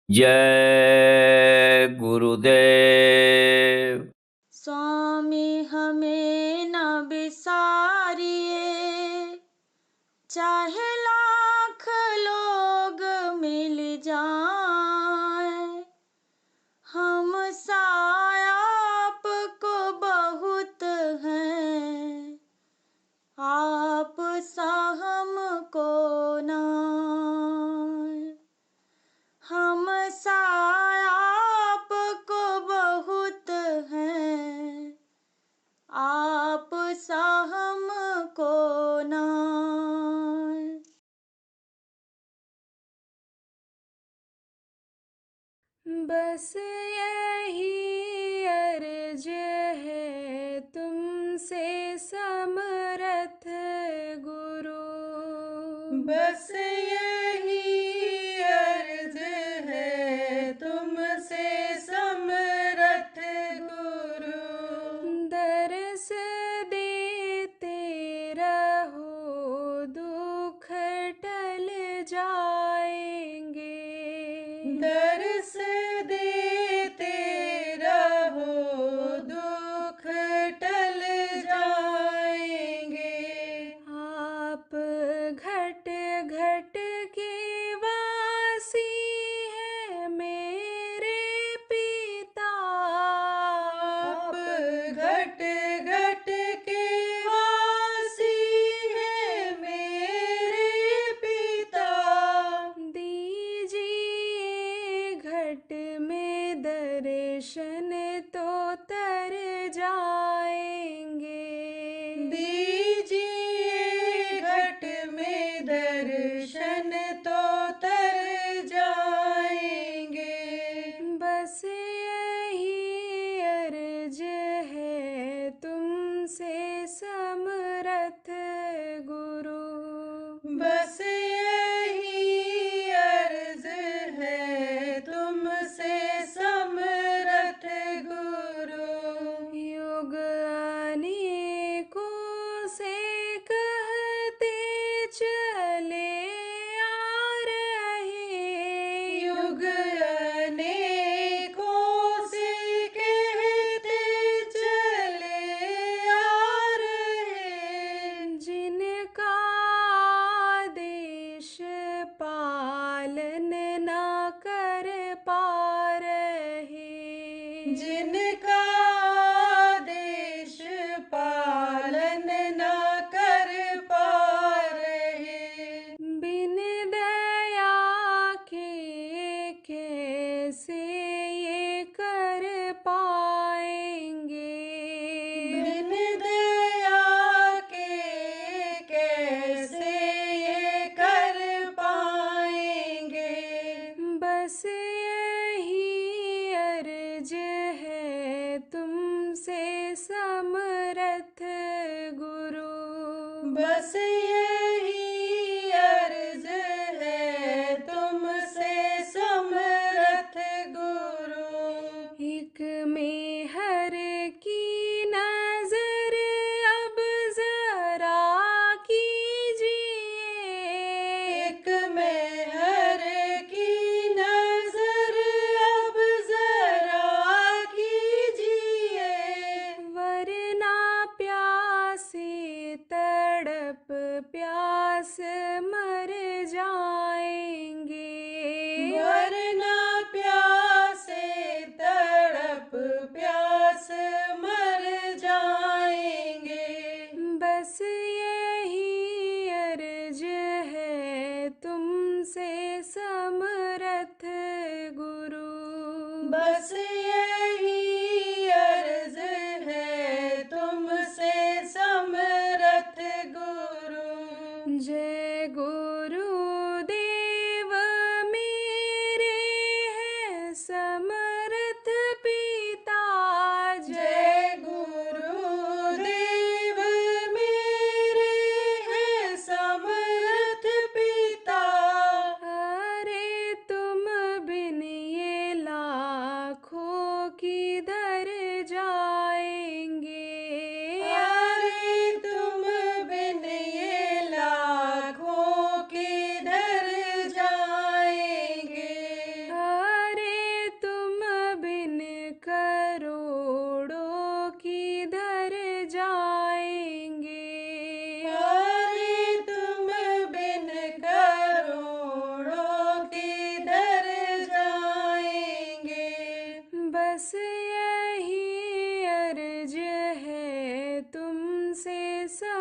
जय गुरुदेव। स्वामी हमें न बिसारिए, चाहे लाख लोग मिल जाएं, हम साया आपको बहुत हैं, आप सा हमको नाय। हम साया आपको बहुत हैं, आप सा हमको नाय। बस यही अर्ज है तुमसे समरथ गुरु, बस यही अर्ज है तुमसे समरथ गुरु। दरस देते रहो, दुख टल जाएंगे। दरस देते रहो, दुख टल जाएंगे। आप घट घट के वासी है मेरे पिता, आप घट घट के वासी है मेरे पिता। दीजिए घट में दर्शन तो तर जाएंगे। दीजिए घट में दर्शन तो तर जाएंगे। बस यही अर्ज है तुमसे समरथ गुरु, बस यही अर्ज है तुमसे समरथ गुरु। युग अनेकों से कहते चले आ रहे, युग अनेकों से कहते चले आ रहे। जिनका आदेश पालन ना कर पा रहे, जिनका आदेश पालन ना कर पा रहे। बिन दया के कैसे ये कर पाएंगे, बिन दया के कैसे ये कर पाएंगे। बस यही अर्ज है तुमसे समरथ गुरु, बस यही अर्ज है तुमसे समरथ गुरु। एक में हर की नजर अब जरा कीजिए, एक में हर की नजर अब जरा कीजिए। वरना प्यासे तड़प प्यास मर जाएंगे, वरना प्यासे तड़प प्यास मर जाएंगे। बस यही अर्ज है तुमसे समरथ गुरु, बस यही अर्ज है तुमसे समरथ गुरु। जय गुरुदेव मेरे हैं समरथ पिता, जय गुरुदेव मेरे हैं समरथ पिता। अरे तुम बिन ये लाखों किधर जाएंगे, अरे तुम बिन ये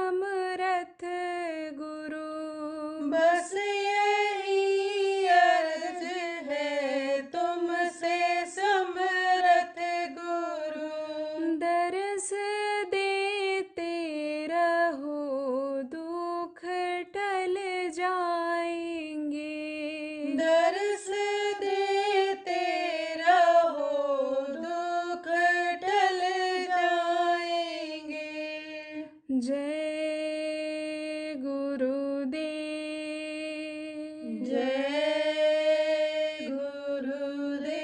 समरथ गुरु। बस यही अर्ज है तुमसे समरथ गुरु। दरस देते रहो दुख टल जाएंगे। दर्श देते रहो दुख टल जाएंगे। जय गुरुदेव। जय गुरुदेव।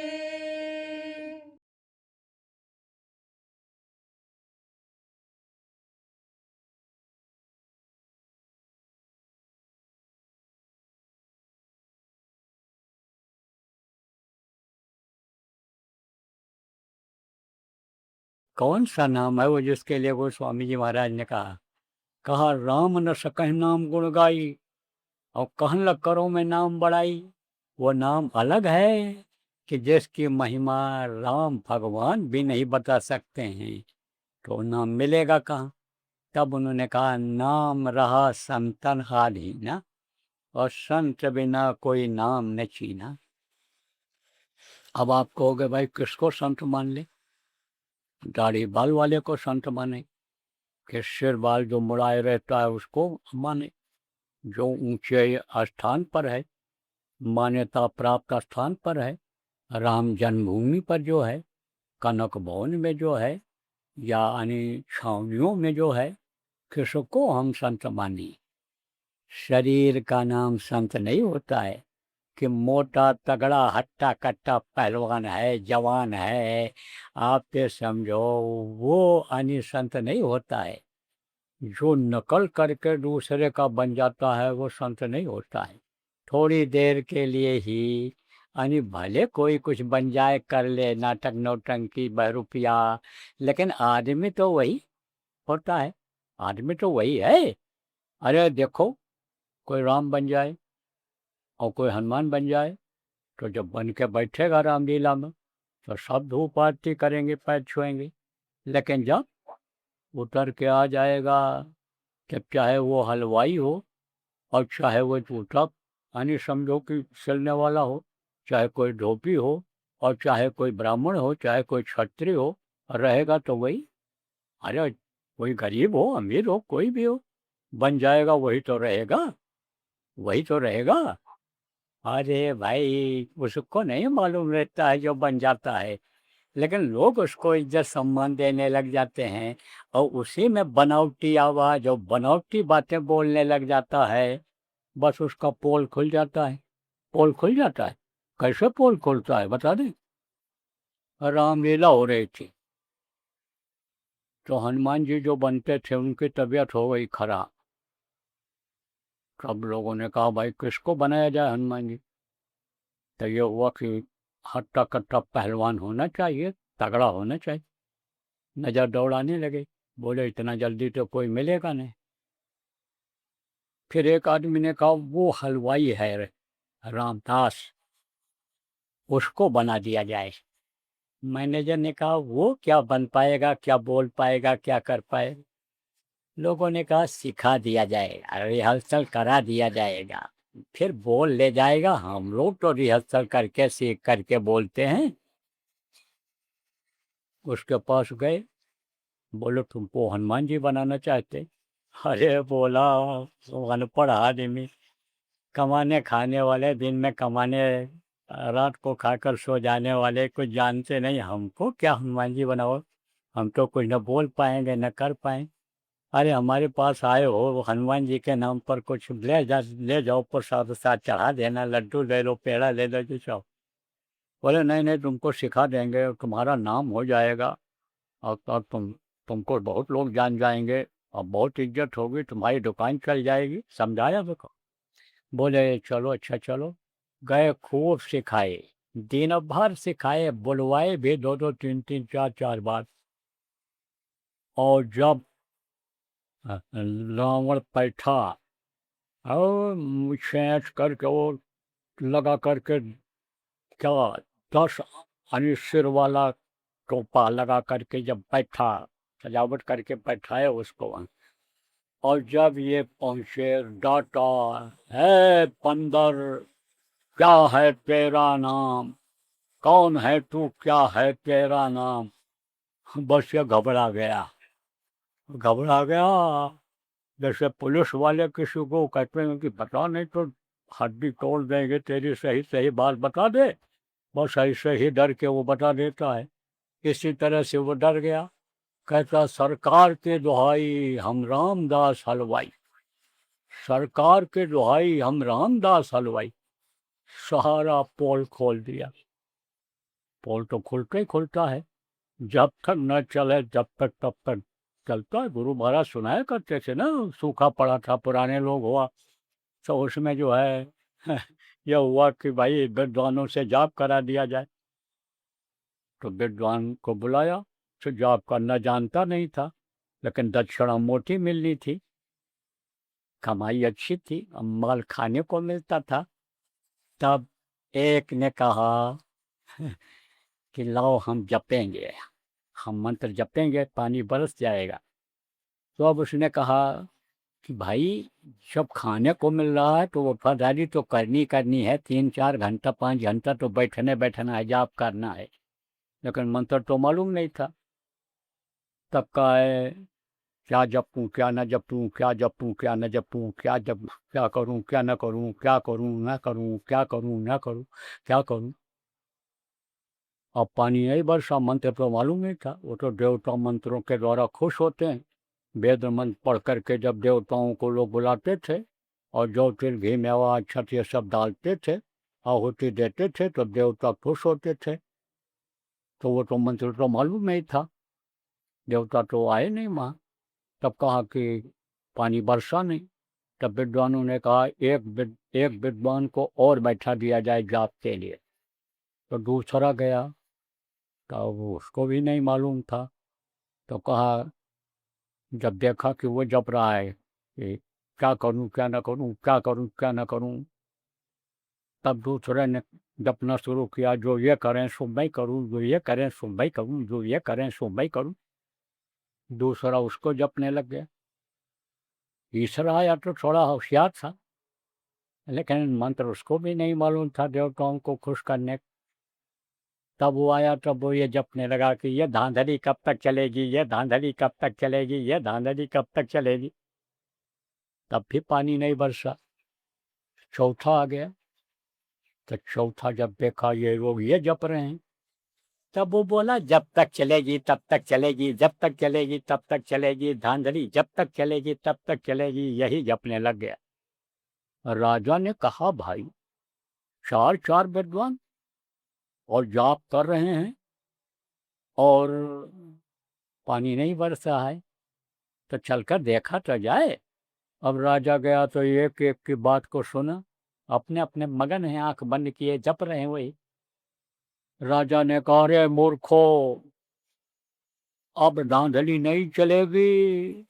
कौन सा नाम है वो जिसके लिए वो स्वामी जी महाराज ने कहा राम न सकह नाम गुण गाई और कहन लग करो मैं नाम बढ़ाई। वो नाम अलग है कि जिसकी महिमा राम भगवान भी नहीं बता सकते हैं, तो नाम मिलेगा कहाँ। तब उन्होंने कहा नाम रहा संतन हाल ही ना, और संत बिना कोई नाम न चीना। अब आप कहोगे भाई किसको संत मान ले? दाढ़ी बाल वाले को संत माने कि सिर बाल जो मुड़ाए रहता है उसको माने, जो ऊंचे स्थान पर है, मान्यता प्राप्त स्थान पर है, राम जन्मभूमि पर जो है, कनक भवन में जो है, या अन्य छावनियों में जो है, किसको हम संत मानी। शरीर का नाम संत नहीं होता है कि मोटा तगड़ा हट्टा कट्टा पहलवान है, जवान है, आप ये समझो वो अन्य संत नहीं होता है। जो नकल करके दूसरे का बन जाता है वो संत नहीं होता है। थोड़ी देर के लिए ही यानी भले कोई कुछ बन जाए, कर ले नाटक नौटंकी बहरूपिया, लेकिन आदमी तो वही होता है, आदमी तो वही है। अरे देखो कोई राम बन जाए और कोई हनुमान बन जाए, तो जब बन के बैठेगा रामलीला में तो सब धूप आरती करेंगे, पैर छुएंगे, लेकिन जब उतर के आ जाएगा, जब चाहे वो हलवाई हो और चाहे वो जूठा यानी समझो कि सिलने वाला हो, चाहे कोई धोबी हो और चाहे कोई ब्राह्मण हो, चाहे कोई क्षत्रिय हो, रहेगा तो वही। अरे कोई गरीब हो अमीर हो कोई भी हो, बन जाएगा वही तो रहेगा, वही तो रहेगा। अरे भाई उसको नहीं मालूम रहता है जो बन जाता है, लेकिन लोग उसको इज्जत सम्मान देने लग जाते हैं, और उसी में बनावटी आवाज़ और बनावटी बातें बोलने लग जाता है, बस उसका पोल खुल जाता है। पोल खुल जाता है। कैसे पोल खुलता है बता दें। रामलीला हो रही थी तो हनुमान जी जो बनते थे उनकी तबीयत हो गई खराब। सब लोगों ने कहा भाई किसको बनाया जाए हनुमान जी। तो ये हुआ कि हट्टा कट्टा पहलवान होना चाहिए, तगड़ा होना चाहिए। नज़र दौड़ाने लगे, बोले इतना जल्दी तो कोई मिलेगा नहीं। फिर एक आदमी ने कहा वो हलवाई है रामदास, उसको बना दिया जाए। मैनेजर ने कहा वो क्या बन पाएगा, क्या बोल पाएगा, क्या कर पाएगा। लोगों ने कहा सिखा दिया जाएगा, रिहर्सल करा दिया जाएगा, फिर बोल ले जाएगा। हम लोग तो रिहर्सल करके सीख करके बोलते हैं। उसके पास गए, बोलो तुमको हनुमान जी बनाना चाहते। अरे बोला वो अनपढ़ आदमी, कमाने खाने वाले, दिन में कमाने रात को खाकर सो जाने वाले, कुछ जानते नहीं, हमको क्या हनुमान जी बनाओ, हम तो कुछ न बोल पाएंगे न कर पाएंगे। अरे हमारे पास आए हो, वो हनुमान जी के नाम पर कुछ ले जाओ प्रसाद साथ चढ़ा देना, लड्डू ले लो, पेड़ा ले लो, जो चाहो। बोले नहीं नहीं तुमको सिखा देंगे, तुम्हारा नाम हो जाएगा, और तुमको बहुत लोग जान जाएंगे और बहुत इज्जत होगी, तुम्हारी दुकान चल जाएगी। समझाया देखो। बोले चलो अच्छा चलो। गए, खूब सिखाए, दिन भर सिखाए, बुलवाए भी दो दो तीन तीन चार चार बार। और जब रावण बैठा और छेंच करके वो लगा करके, क्या 10 यानी सिर वाला टोपा लगा करके जब बैठा, सजावट करके बैठाए उसको, और जब ये पहुंचे डाटा, है बंदर, क्या है तेरा नाम, कौन है तू, क्या है तेरा नाम। बस ये घबरा गया। जैसे पुलिस वाले किसी को कहते हैं कि बता नहीं तो हड्डी तोड़ देंगे तेरी, सही सही बात बता दे। बस ऐसे ही डर के वो बता देता है। इसी तरह से वो डर गया। कहता सरकार के दुहाई हम रामदास हलवाई, सरकार के दुहाई हम रामदास हलवाई। सहारा पोल खोल दिया। पोल तो खुलते ही खुलता है, जब तक न चले जब तक तब तक चलता है। गुरु महाराज सुनाया करते थे ना, सूखा पड़ा था पुराने लोग हुआ, तो उसमें जो है यह हुआ कि भाई विद्वानों से जाप करा दिया जाए। तो विद्वान को बुलाया, तो जाप करना जानता नहीं था, लेकिन दक्षिणा मोटी मिलनी थी, कमाई अच्छी थी, माल खाने को मिलता था। तब एक ने कहा कि लाओ हम जपेंगे, हम मंत्र जपेंगे, पानी बरस जाएगा। तो अब उसने कहा कि भाई जब खाने को मिल रहा है तो वफादारी तो करनी है, 3-4 घंटा 5 घंटा तो बैठना है, जाप करना है। लेकिन मंत्र तो मालूम नहीं था। तब का है, क्या जपूं क्या न जपूं, क्या जपूं क्या न जपूं, क्या करूं क्या न करूं, क्या करूं न करूं, क्या करूं न करूं, क्या करूं। अब पानी नहीं बरसा, मंत्र तो मालूम नहीं था। वो तो देवता मंत्रों के द्वारा खुश होते हैं। वेद मंत्र पढ़ करके जब देवताओं को लोग बुलाते थे और जो तिल घी मेवा अक्षत ये सब डालते थे, आहुति देते थे, तो देवता खुश होते थे। तो वो तो मंत्र तो मालूम नहीं था, देवता तो आए नहीं वहाँ। तब कहा कि पानी बरसा नहीं। तब विद्वानों ने कहा एक विद्वान को और बैठा दिया जाए जाप के लिए। तो दूसरा गया, तो वो उसको भी नहीं मालूम था। तो कहा, जब देखा कि वो जप रहा है कि क्या करूं क्या ना करूं, क्या करूं क्या ना करूं, तब दूसरे ने जपना शुरू किया, जो ये करें सो मैं करूं, जो ये करें सो मैं करूं, जो ये करें सो मैं करूं। दूसरा उसको जपने लग गया। तीसरा आया तो थोड़ा होशियार था, लेकिन मंत्र उसको भी नहीं मालूम था देवताओं को खुश करने। तब वो आया, तब वो ये जपने लगा कि ये धांधली कब तक चलेगी, ये धांधली कब तक चलेगी, ये धांधली कब तक चलेगी। तब भी पानी नहीं बरसा। चौथा आ गया। तो चौथा जब देखा ये लोग ये जप रहे हैं, तब वो बोला जब तक चलेगी तब तक चलेगी, जब तक चलेगी तब तक चलेगी, धांधली जब तक चलेगी तब तक चलेगी, यही जपने लग गया। राजा ने कहा, भाई 4 विद्वान और जाप कर रहे हैं और पानी नहीं बरसा है, तो चलकर देखा तो जाए। अब राजा गया तो एक एक की बात को सुना, अपने अपने मगन हैं, आंख बंद किए जप रहे हैं वही। राजा ने कहा, रे मूर्खो, अब धांधली नहीं चलेगी।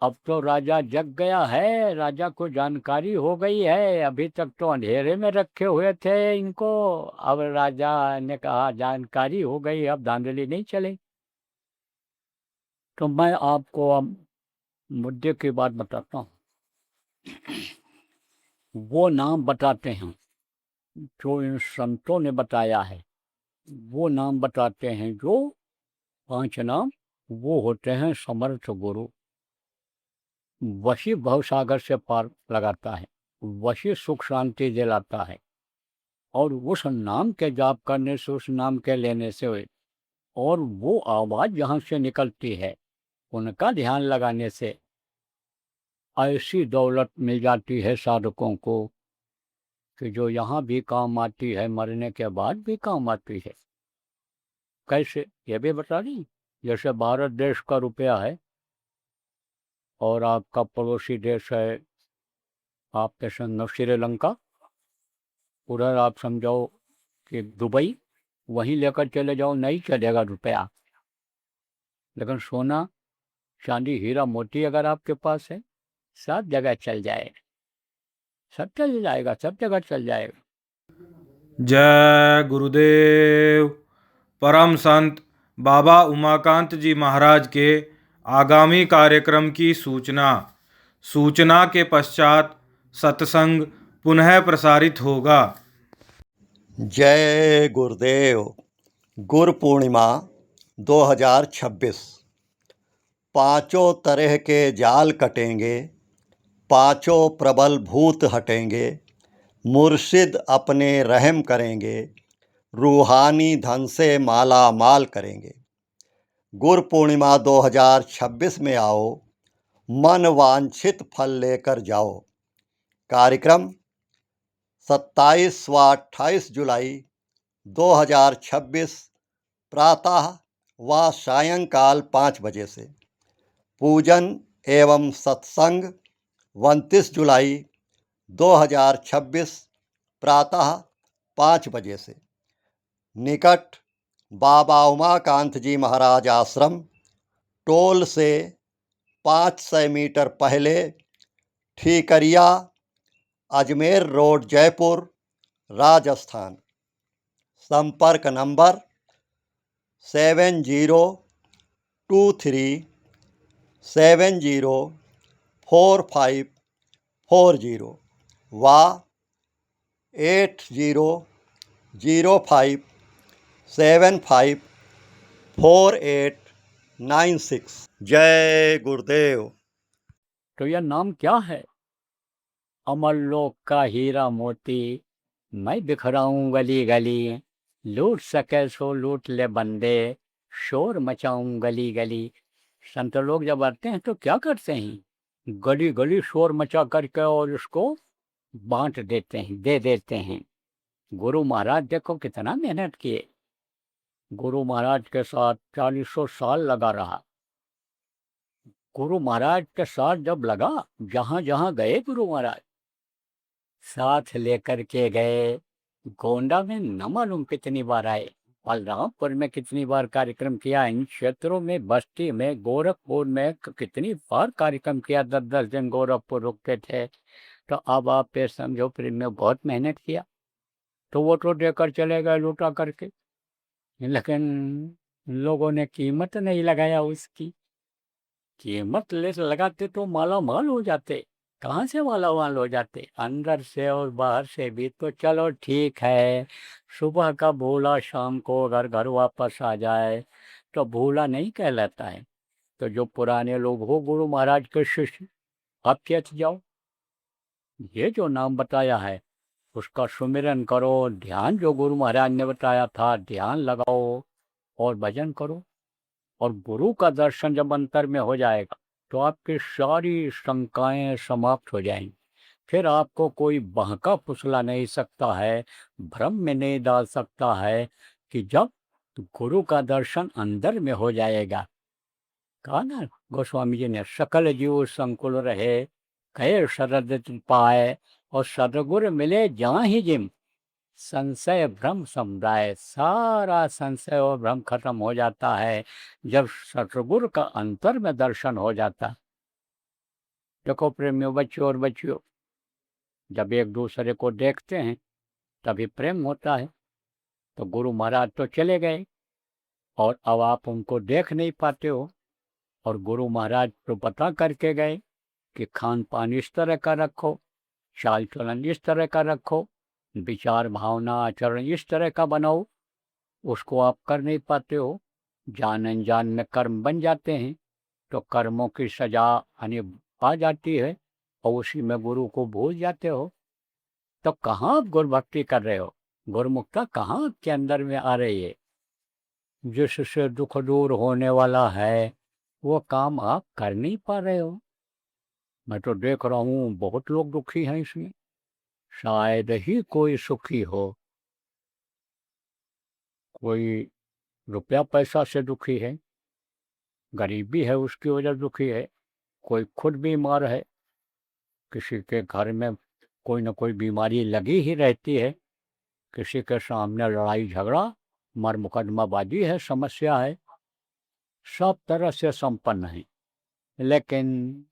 अब तो राजा जग गया है, राजा को जानकारी हो गई है, अभी तक तो अंधेरे में रखे हुए थे इनको। अब राजा ने कहा जानकारी हो गई, अब धांधली नहीं चलेगी। तो मैं आपको अब मुद्दे की बात बताता हूँ। वो नाम बताते हैं जो इन संतों ने बताया है, वो नाम बताते हैं, जो 5 नाम वो होते हैं समर्थ गुरु। वही भवसागर से पार लगाता है, वही सुख शांति दिलाता है। और उस नाम के जाप करने से, उस नाम के लेने से, और वो आवाज़ जहाँ से निकलती है उनका ध्यान लगाने से ऐसी दौलत मिल जाती है साधकों को कि जो यहाँ भी काम आती है, मरने के बाद भी काम आती है। कैसे, ये भी बता दी। जैसे भारत देश का रुपया है और आपका पड़ोसी देश है, आपके संग श्रीलंका, उधर आप समझो कि दुबई, वहीं लेकर चले जाओ, नहीं चलेगा रुपया। लेकिन सोना चांदी हीरा मोती अगर आपके पास है, सब जगह चल जाएगा, सब चल जाएगा, सब जगह चल जाएगा। जय गुरुदेव। परम संत बाबा उमाकांत जी महाराज के आगामी कार्यक्रम की सूचना। सूचना के पश्चात सत्संग पुनः प्रसारित होगा। जय गुरुदेव। गुरु पूर्णिमा 2026। पांचों तरह के जाल कटेंगे, पांचों प्रबल भूत हटेंगे, मुर्शिद अपने रहम करेंगे, रूहानी धन से माला माल करेंगे। गुरु पूर्णिमा 2026 में आओ, मन वांछित फल लेकर जाओ। कार्यक्रम 27 व 28 जुलाई 2026 प्रातः व सायंकाल 5 बजे से। पूजन एवं सत्संग 29 जुलाई 2026 प्रातः 5 बजे से। निकट बाबा उमाकांत जी महाराज आश्रम, टोल से 500 मीटर पहले, ठीकरिया, अजमेर रोड, जयपुर, राजस्थान। संपर्क नंबर 7023704540 व 8005754896। जय गुरुदेव। तो यह नाम क्या है? अमरलोक का हीरा मोती मैं बिखराऊं गली गली, लूट सके सो लूट ले बंदे, शोर मचाऊं गली गली। संत लोग जब आते हैं तो क्या करते हैं? गली गली शोर मचा करके और उसको बांट देते हैं, दे देते हैं। गुरु महाराज देखो कितना मेहनत किए। गुरु महाराज के साथ 40 साल लगा रहा। गुरु महाराज के साथ जब लगा, जहाँ जहाँ गए गुरु महाराज साथ लेकर के गए। गोंडा में न मालूम कितनी बार आए, बलरामपुर में कितनी बार कार्यक्रम किया, इन क्षेत्रों में, बस्ती में, गोरखपुर में कितनी बार कार्यक्रम किया। 10-10 दिन गोरखपुर रुकते थे। तो अब आप ये समझो, प्रेम में बहुत मेहनत किया। तो वो तो देकर चले गए लूटा करके, लेकिन लोगों ने कीमत नहीं लगाया उसकी। कीमत ले लगाते तो माला माल हो जाते। कहाँ से माला माल हो जाते? अंदर से और बाहर से भी। तो चलो ठीक है, सुबह का भूला शाम को अगर घर वापस आ जाए तो भूला नहीं कहलाता है। तो जो पुराने लोग हो, गुरु महाराज के शिष्य, आप कहते जाओ, ये जो नाम बताया है उसका सुमिरन करो। ध्यान जो गुरु महाराज ने बताया था, ध्यान लगाओ और भजन करो। और गुरु का दर्शन जब अंतर में हो जाएगा तो आपकी सारी शंकाएं समाप्त हो जाएंगी। फिर आपको कोई बहका फुसला नहीं सकता है, भ्रम में नहीं डाल सकता है कि जब गुरु का दर्शन अंदर में हो जाएगा। कहा ना गोस्वामी जी ने, सकल जीव संकुल रहे, कहे शरद पाए, और सदगुरु मिले जहाँ ही जिम, संशय भ्रम समुदाय। सारा संशय और भ्रम खत्म हो जाता है जब सतगुरु का अंतर में दर्शन हो जाता। देखो प्रेमियों, बच्चों और बच्चियों, जब एक दूसरे को देखते हैं तभी प्रेम होता है। तो गुरु महाराज तो चले गए और अब आप उनको देख नहीं पाते हो। और गुरु महाराज तो बता करके गए कि खान पान इस तरह का रखो, चाल चलन इस तरह का रखो, विचार भावना आचरण इस तरह का बनाओ। उसको आप कर नहीं पाते हो, जान अनजान में कर्म बन जाते हैं। तो कर्मों की सजा यानी आ जाती है और उसी में गुरु को भूल जाते हो। तो कहाँ आप गुरु भक्ति कर रहे हो? गुरुमुखता कहाँ आपके अंदर में आ रही है? जिससे दुख दूर होने वाला है वो काम आप कर नहीं पा रहे हो। मैं तो देख रहा हूँ बहुत लोग दुखी हैं इसमें, शायद ही कोई सुखी हो। कोई रुपया पैसा से दुखी है, गरीबी है उसकी वजह दुखी है, कोई खुद बीमार है, किसी के घर में कोई न कोई बीमारी लगी ही रहती है, किसी के सामने लड़ाई झगड़ा, मर मुकदमाबाजी है, समस्या है। सब तरह से संपन्न है, लेकिन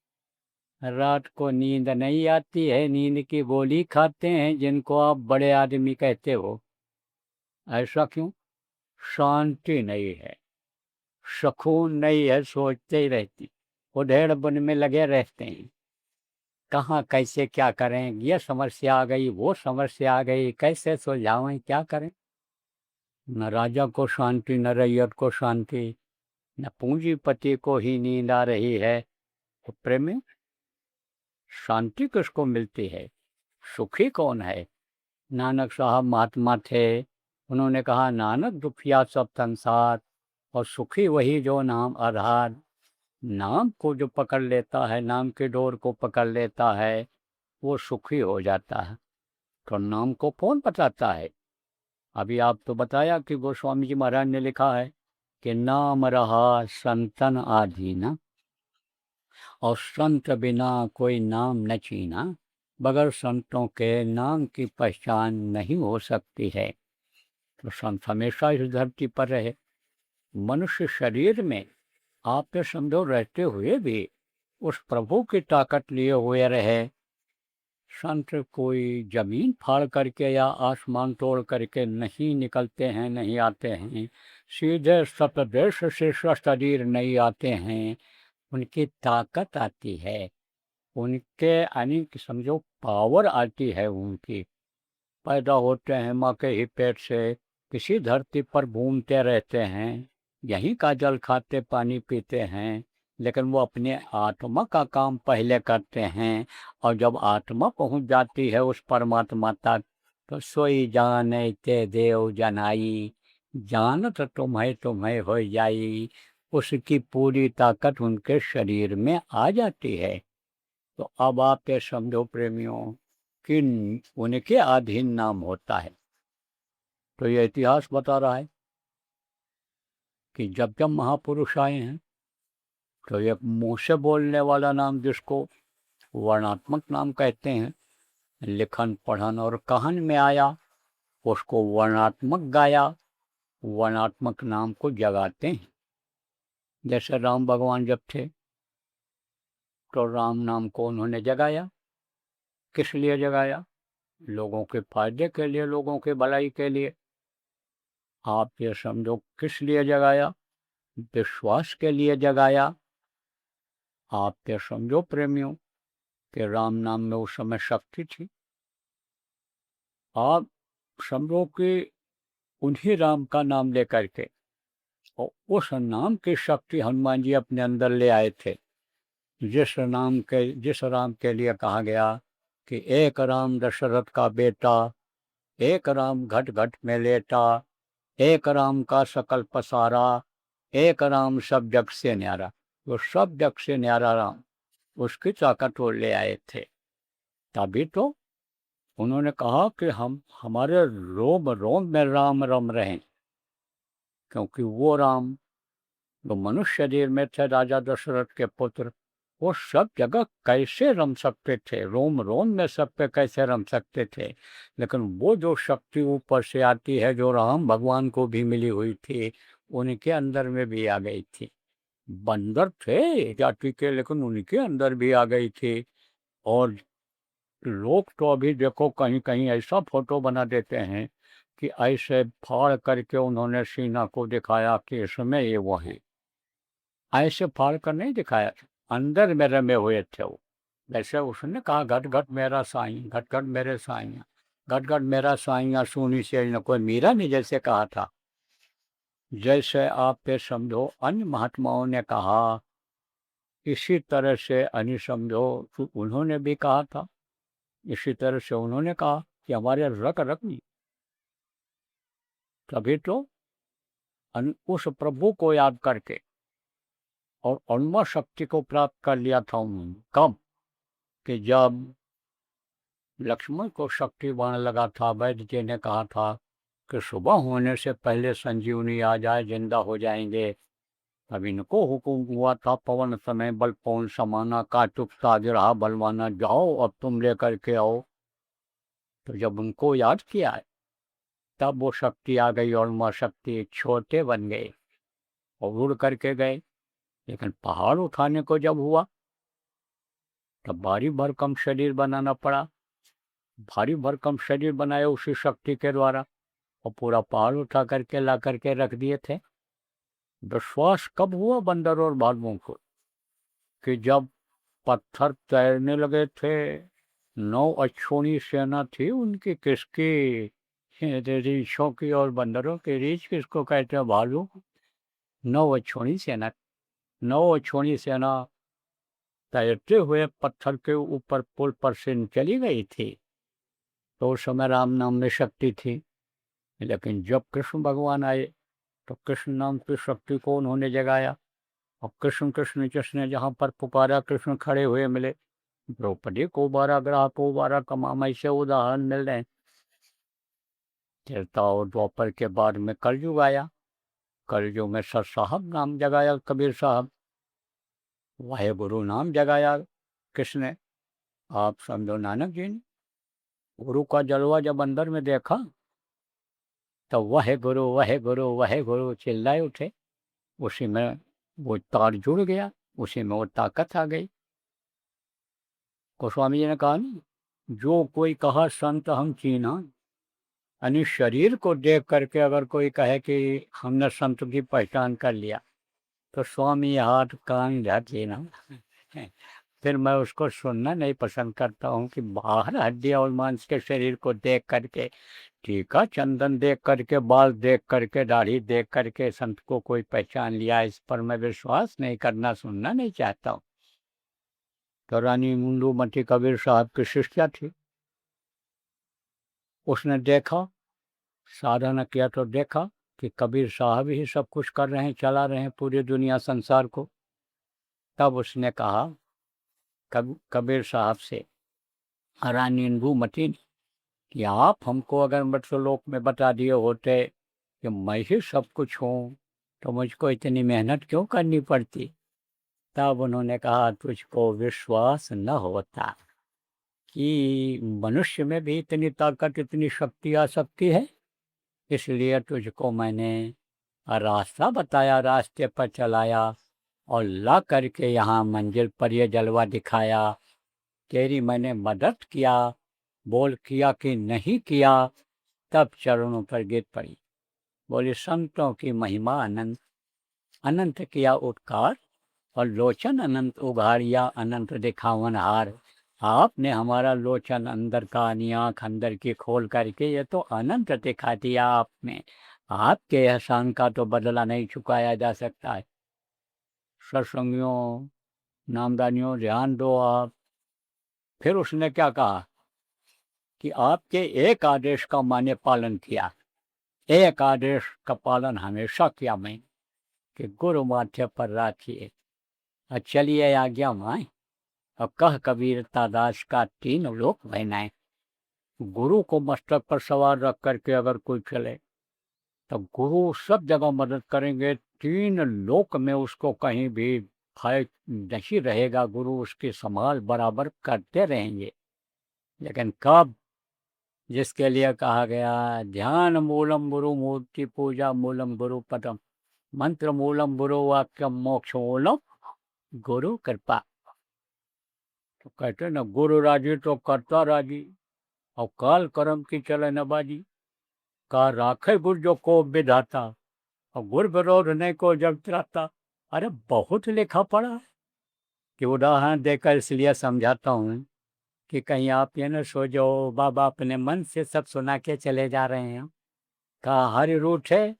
रात को नींद नहीं आती है। नींद की गोली खाते हैं जिनको आप बड़े आदमी कहते हो। ऐसा क्यों? शांति नहीं है, सुकून नहीं है, सोचते ही रहती, उधेड़ बुन में लगे रहते हैं। कहाँ कैसे क्या करें, ये समस्या आ गई, वो समस्या आ गई, कैसे सुलझावें, क्या करें। न राजा को शांति, न रैयत को शांति, न पूंजीपति को ही नींद आ रही है। तो प्रेमी, शांति किसको मिलती है, सुखी कौन है। नानक साहब महात्मा थे, उन्होंने कहा नानक दुखिया सब संसार, और सुखी वही जो नाम आधार। नाम को जो पकड़ लेता है, नाम की डोर को पकड़ लेता है, वो सुखी हो जाता है। तो नाम को कौन बताता है। अभी आप तो बताया कि गोस्वामी जी महाराज ने लिखा है कि नाम रहा संतन आधीना, और संत बिना कोई नाम न चीना। बगैर संतों के नाम की पहचान नहीं हो सकती है। तो संत हमेशा इस धरती पर रहे। मनुष्य शरीर में आप समझो रहते हुए भी उस प्रभु की ताकत लिए हुए रहे। संत कोई जमीन फाड़ करके या आसमान तोड़ करके नहीं निकलते हैं, नहीं आते हैं। सीधे सतदेश से शरीर नहीं आते हैं। उनकी ताकत आती है, उनके यानी समझो पावर आती है उनकी। पैदा होते हैं माँ के ही पेट से, किसी धरती पर घूमते रहते हैं, यहीं का जल खाते पानी पीते हैं, लेकिन वो अपने आत्मा का काम पहले करते हैं। और जब आत्मा पहुंच जाती है उस परमात्मा तक, तो सोई जाने ते देव जनाई, जानत तुम्हें तुम्हें हो जाई। उसकी पूरी ताकत उनके शरीर में आ जाती है। तो अब आप ये समझो प्रेमियों कि उनके अधीन नाम होता है। तो ये इतिहास बता रहा है कि जब जब महापुरुष आए हैं, तो ये मुंह से बोलने वाला नाम जिसको वर्णात्मक नाम कहते हैं, लिखन पढ़न और कहन में आया, उसको वर्णात्मक गाया, वर्णात्मक नाम को जगाते हैं। जैसे राम भगवान जब थे, तो राम नाम को उन्होंने जगाया। किस लिए जगाया? लोगों के फायदे के लिए, लोगों के भलाई के लिए। आप ये समझो किस लिए जगाया? विश्वास के लिए जगाया। आप ये समझो प्रेमियों कि राम नाम में उस समय शक्ति थी। आप समझो कि उन्हीं राम का नाम लेकर के, और उस नाम की शक्ति हनुमान जी अपने अंदर ले आए थे। जिस राम के लिए कहा गया कि एक राम दशरथ का बेटा, एक राम घट घट में लेटा, एक राम का सकल पसारा, एक राम सब जग से न्यारा। वो सब जग से न्यारा राम, उसकी ताकत वो ले आए थे। तभी तो उन्होंने कहा कि हम हमारे रोम रोम में राम रम रहें, क्योंकि वो राम जो मनुष्य शरीर में थे, राजा दशरथ के पुत्र, वो सब जगह कैसे रम सकते थे, रोम रोम में सब पे कैसे रम सकते थे। लेकिन वो जो शक्ति ऊपर से आती है, जो राम भगवान को भी मिली हुई थी, उनके अंदर में भी आ गई थी। बंदर थे जाति के, लेकिन उनके अंदर भी आ गई थी। और लोग तो अभी देखो कहीं कहीं ऐसा फोटो बना देते हैं कि ऐसे फाड़ करके उन्होंने सीना को दिखाया कि इसमें ये वो है। ऐसे फाड़ कर नहीं दिखाया, अंदर में रमे हुए थे वो। वैसे उसने कहा घट घट मेरा साईं, घट घट मेरे साईं, घट घट मेरा साईं सुनी से न कोई। मीरा ने जैसे कहा था, जैसे आप पे समझो अन्य महात्माओं ने कहा, इसी तरह से अन्य समझो उन्होंने भी कहा था। इसी तरह से उन्होंने कहा कि हमारे रक रक नहीं। तभी तो उस प्रभु को याद करके और अनुमा शक्ति को प्राप्त कर लिया था उन्होंने। कब? कि जब लक्ष्मण को शक्ति बाण लगा था, वैद्य जी ने कहा था कि सुबह होने से पहले संजीवनी आ जाए, जिंदा हो जाएंगे। तब इनको हुक्म हुआ था, पवन समय बल पवन समाना, काटुक ताज रहा बलवाना, जाओ अब तुम लेकर के आओ। तो जब उनको याद किया है, तब वो शक्ति आ गई और माँ शक्ति छोटे बन गए और उड़ करके गए। लेकिन पहाड़ उठाने को जब हुआ, तब भारी भरकम शरीर बनाना पड़ा। भारी भरकम शरीर बनाया उसी शक्ति के द्वारा, और पूरा पहाड़ उठा करके ला करके रख दिए थे। विश्वास कब हुआ बंदर और भालुओं को? कि जब पत्थर तैरने लगे थे। 9 अक्षौणी सेना थी उनकी। किसकी? ये रीछों की और बंदरों की। रीछ किसको कहते हैं? भालू। 9 अक्षौणी सेना। 9 अक्षौणी सेना तैरते हुए पत्थर के ऊपर पुल पर से चली गई थी। तो उस समय राम नाम में शक्ति थी, लेकिन जब कृष्ण भगवान आए तो कृष्ण नाम की शक्ति को उन्होंने जगाया। और कृष्ण कृष्ण कृष्ण जहाँ पर पुकारा, कृष्ण खड़े हुए मिले। द्रौपदी को 12 ग्राह को 12 कमाम, ऐसे उदाहरण मिल रहे हैं। त्रेता और द्वापर के बाद में कलयुग आया। कलयुग में सर साहब नाम जगाया कबीर साहब, वाहे गुरु नाम जगाया कृष्ण ने। आप समझो नानक जी ने गुरु का जलवा जब अंदर में देखा तो वह गुरु चिल्लाए उठे। उसी में वो तार जुड़ गया, उसी में वो ताकत आ गई। गोस्वामी जी ने कहा ना, जो कोई कहा संत हम चीना, यानी शरीर को देख करके अगर कोई कहे कि हमने संत की पहचान कर लिया तो स्वामी हाथ कान ढक लेना। फिर मैं उसको सुनना नहीं पसंद करता हूँ कि बाहर हड्डियाँ और मांस के शरीर को देख करके, टीका चंदन देख करके, बाल देख करके, दाढ़ी देख करके संत को कोई पहचान लिया, इस पर मैं विश्वास नहीं करना, सुनना नहीं चाहता हूँ। तो रानी मुंडूमती कबीर साहब की शिष्या थी। उसने देखा, साधना किया तो देखा कि कबीर साहब ही सब कुछ कर रहे हैं, चला रहे हैं पूरी दुनिया संसार को। तब उसने कहा कबीर साहब से, रानी इंदुमती, कि आप हमको अगर मृत्युलोक में बता दिए होते कि मैं ही सब कुछ हूँ तो मुझको इतनी मेहनत क्यों करनी पड़ती। तब उन्होंने कहा, तुझको विश्वास न होता कि मनुष्य में भी इतनी ताकत, इतनी शक्ति आ सकती है, इसलिए तुझको मैंने रास्ता बताया, रास्ते पर चलाया और ला करके यहाँ मंजिल पर ये जलवा दिखाया। तेरी मैंने मदद किया, बोल किया कि नहीं किया। तब चरणों पर गिर पड़ी, बोले संतों की महिमा अनंत, अनंत किया उपकार और लोचन अनंत उघारिया, अनंत दिखावन हार। आपने हमारा लोचन अंदर का, आँख अंदर की खोल करके ये तो अनंत दिखा दिया आपने। आपके एहसान का तो बदला नहीं चुकाया जा सकता है। सत्संगियों, नामदानियों, ध्यान दो आप। फिर उसने क्या कहा कि आपके एक आदेश का मैंने पालन किया, एक आदेश का पालन हमेशा किया मैं, कि गुरु माथे पर राखिए और चलिए आज्ञा माए, और कह कबीर दास का 3 लोक बनाए। गुरु को मस्तक पर सवार रख करके अगर कोई चले तो गुरु सब जगह मदद करेंगे, 3 लोक में उसको कहीं भी भय नहीं रहेगा। गुरु उसकी संभाल बराबर करते रहेंगे। लेकिन कब? जिसके लिए कहा गया, ध्यान मूलम गुरु मूर्ति पूजा मूलम गुरु पदम, मंत्र मूलम गुरु वाक्यम मोक्ष मूलम गुरु कृपा। तो कहते न, गुरु राजी तो करता राजी, और काल कर्म की चले न बाजी। का राखे गुरु जो को विधाता, और गुरु विरोध नहीं को जग त्राता। अरे बहुत लिखा पड़ा है कि उदाहरण देकर इसलिए समझाता हूँ कि कहीं आप ये न सोचो बाबा अपने मन से सब सुना के चले जा रहे हैं। कहा हरि रूठ है,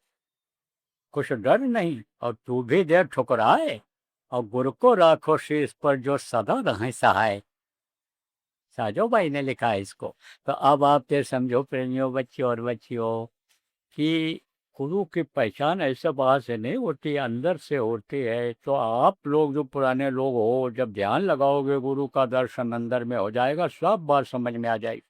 कुछ डर नहीं, और तू भी दे ठुकराए, और गुरु को राखो शीश पर जो सदा रहे सहाय। साजो भाई ने लिखा है इसको। तो अब आप ये समझो प्रेमियों, बच्चियों और बच्चियों, कि गुरु की पहचान ऐसे बाहर से नहीं होती, अंदर से होती है। तो आप लोग जो पुराने लोग हो, जब ध्यान लगाओगे गुरु का दर्शन अंदर में हो जाएगा, सब बात समझ में आ जाएगी।